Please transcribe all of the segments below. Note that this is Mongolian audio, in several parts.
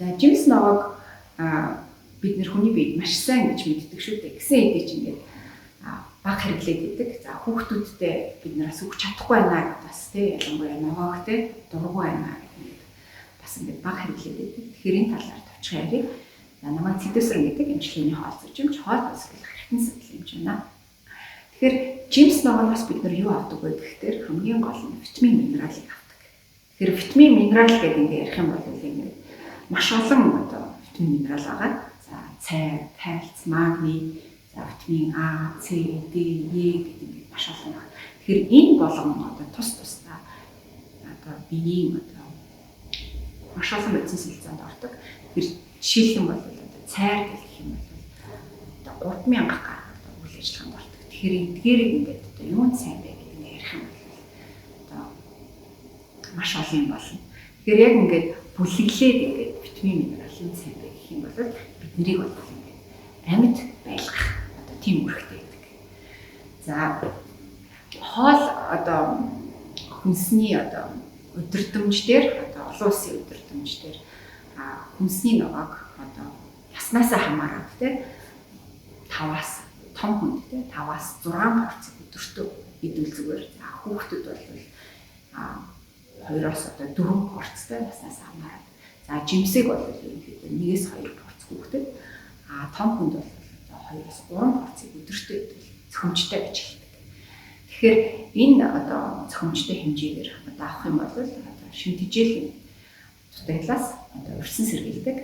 За жимс ногоог бид нэр хүний биед маш сайн гэж мэддэг шүү дээ. Гэсэн хэдий ч ингээд баг хэрэглээд идэг. За хүүхдүүдтэй бид нараас өгч чадахгүй байна гэдээ бас тий ялангуяа ногоог тий дургу байна гэдэг бас ингээд баг хэрэглээд идэг. Тэгэхээр энэ талаар товчхон ярив. За намайг Цэдэвсрэн гэдэг эмчилгээний хоол зуржимч хоол босгол хэрхэн сэтэл юм байна. Тэгэхээр жимс ногоноос бид нар юу авдаг вэ гэхээр хамгийн гол нь витамин минералыг авдаг. Тэгэхээр витамин минерал гэдэг ингээд ярих юм бол ингээд маш олон одоо витамин минерал байгаа. За цай, кальц, магний, за витамин А, С, Д, Е гэдэг ингээд маш олон байна. Тэгэхээр энэ болгон одоо тус тусдаа одоо биеийн одоо маш олон бодис хэлцээнд ордог. Тэгэхээр жишээлх юм бол одоо цайр гэх юм бол одоо 3000 гаруй одоо үйл ажиллагаанд ордог. Тэгэхээр эдгээрийг ингээд одоо юунд сайн бэ гэдэг нь ярих юм бол одоо маш олон юм болно. Тэгэхээр яг ингээд бүлэглээд ингээд витамин минералын сайн бэ гэх юм бол биднийг бол ингээд амьд байлгах одоо тийм үүрэгтэй байдаг. За хоол одоо хүнсний одоо өдөртөмждөр одоо олон улсын өдөртөмждөр хүнсний ногоог одоо яснаасаа хамаарат те 5-аас том хүнд те 5-аас 6 порц өдөртөө идвэл зүгээр. За хүүхдүүд бол 2-оос одоо 4 порцтой яснаасаа хамаарат. За жимсэг бол ерөнхийдөө 1-2 порц хүүхдэд том хүнд бол 2-оос 3 порцыг өдөртөө идвэл цөмжтэй гэж хэлдэг. Тэгэхээр энэ одоо цөмжтэй хэмжээгээр одоо авах юм бол одоо шинэ тэжээлийн дутагдлаас одоо урьдсан сэргийлдэг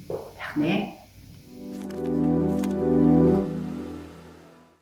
байх нэ.